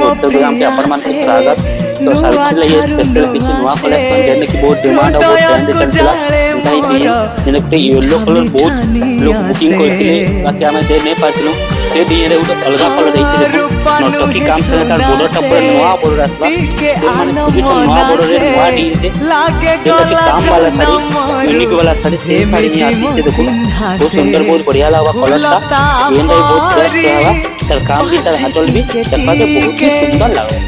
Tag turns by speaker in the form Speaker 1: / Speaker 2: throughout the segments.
Speaker 1: दर्शक ग्राम के अपन मान के स्वागत तो सावित्री लगे स्पेशल किसी नुआ कलेक्शन जेने की बहुत डिमांड और बहुत ट्रेंड चलतिला ताई दिन जेने के येलो कलर बहुत लोग बुकिंग करथिले बाकी हमें दे नै पाथिलु से दिन रे उड अलगा कलर दैछि देखो नोटकी काम से तार बॉर्डर टा पूरा नुआ बॉर्डर आसबा तो माने कुछ नुआ बॉर्डर रे नुआ डी दे जेने काम वाला साड़ी यूनिक वाला साड़ी से साड़ी में आसी से देखो बहुत सुंदर बहुत बढ़िया लागबा कलर टा ये नै बहुत फ्रेश रहबा तर काम भी तर हाचल भी देखबा के बहुत ही सुंदर लागबा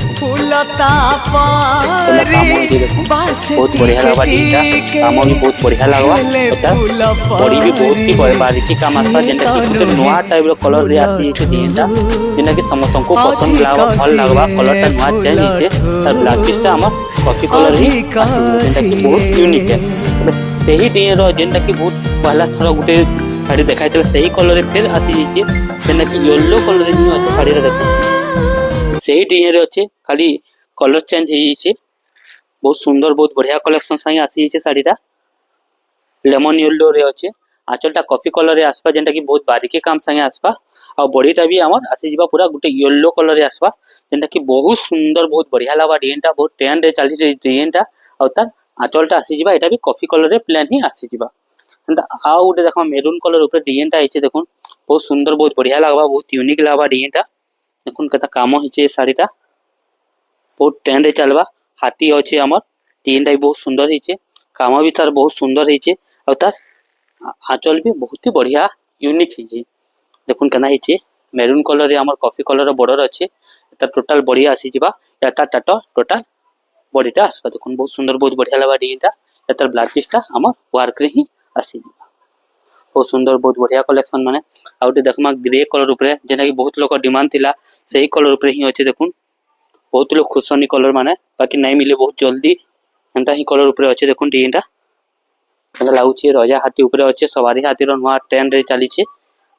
Speaker 1: बहुत बढ़िया लगवा दीटा काम भी बहुत बढ़िया लगवा एटा बॉडी भी बहुत ही बारीकी काम आसपा जेंटा कि नया टाइप रो कलर रे आसी छै दीटा जेना कि समस्त को पसंद लागवा भल लागवा कलर टा नया चेंज हिचे तर ब्लैक पीस टा हमर कॉफी कलर ही आसी जेंटा कि बहुत यूनिक है सही दिन रो जेंटा कि बहुत पहला थोड़ा गुटे साड़ी देखाइतला सही कलर रे फिर आसी छै जेना कि येलो कलर रे ही আছে साड़ी रे देखो सही दिन रे अछि खाली कलर चेंज है बहुत सुंदर बहुत बढ़िया कलेक्शन साई आसी है साड़ीटा लेमन येलो रे अच्छे आंचलटा कॉफी कलर रे आसपा जेंटा कि बहुत बारीकी काम संगे आसपा और बॉडीटा भी हमर आसी जीवा पूरा गुटे येलो कलर रे आसपा जेंटा कि बहुत सुंदर बहुत बढ़िया लागबा डिजाइनटा बहुत ट्रेंड रे चली रे डिजाइनटा और तार आंचलटा आसी जीवा एटा भी कॉफी कलर रे प्लेन ही आसी जीवा एंदा आ गुटे देखो मेरून कलर ऊपर डिजाइनटा आइছে देखुन बहुत सुंदर बहुत बढ़िया लागबा बहुत यूनिक लागबा डिजाइनटा देखुन कता काम हिचे साड़ीटा बहुत ट्रेंड रे चलबा हाथी अच्छे हमर डिजाइनटा बहुत सुंदर हिचे काम भी तार बहुत सुंदर हिचे और तार आंचल भी बहुत ही बढ़िया यूनिक हिचे देखुन कना हिचे मेरून कलर रे हमर कॉफी कलर रो बॉर्डर अच्छे एटा टोटल बढ़िया आसी जिबा एटा टाटा टोटल बॉडीटा आसबा देखुन बहुत सुंदर बहुत बढ़िया लागबा डिजाइनटा एटा ब्लैक पीसटा हमर वर्क रे ही आसी जिबा बहुत सुंदर बहुत बढ़िया कलेक्शन माने आउटे देखमा ग्रे कलर ऊपर जेना कि बहुत लोग डिमांड थिला सही कलर ऊपर ही अच्छे देखुन बहुत लोग खुशनी कलर माने बाकी नहीं मिले बहुत जल्दी एंता ही कलर ऊपर अच्छे देखुन डिजाइनटा एंता लागुची राजा हाथी ऊपर अच्छे सवारी हाथी रो नवा ट्रेंड रे चली छे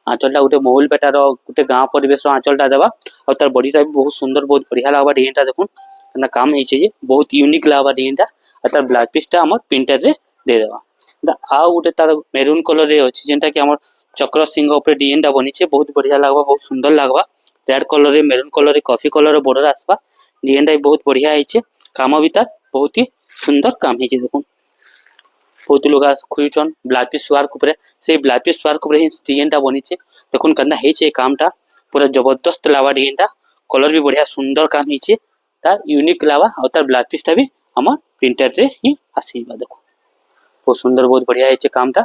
Speaker 1: आंचलटा गुटे महल बेटा रो गुटे गांव परिवेश रो आंचलटा देबा और तार बॉडीटा भी बहुत सुंदर बहुत बढ़िया लागबा डिजाइनटा देखुन एंता काम हिचे जे बहुत यूनिक लागबा डिजाइनटा और तार ब्लाउज पीसटा हमर प्रिंटेड रे दे देबा एंता आ गुटे तार मेरून कलर रे अच्छे जेंटा कि हमर चक्र सिंह ऊपर डिजाइनटा बनी छे बहुत बढ़िया लागबा बहुत सुंदर लागबा रेड कलर रे मेरून कलर रे कॉफी कलर रो बॉर्डर आसबा डिजाइनटा बहुत बढ़िया हिचे काम भी तार बहुत ही सुंदर काम हिचे देखुन बहुत लोग खुजन ब्लाउज पीस वर्क ऊपर से ब्लाउज पीस वर्क ऊपर ही डिजाइनटा बनी छे देखुन कन्ना हिचे कामटा पूरा जबरदस्त लावा डिजाइनटा कलर भी बढ़िया सुंदर काम हिचे तार यूनिक लावा और तार ब्लाउज पीसटा भी हमर प्रिंटेड रे ही आसीबा देखो बहुत सुंदर बहुत बढ़िया हिचे कामटा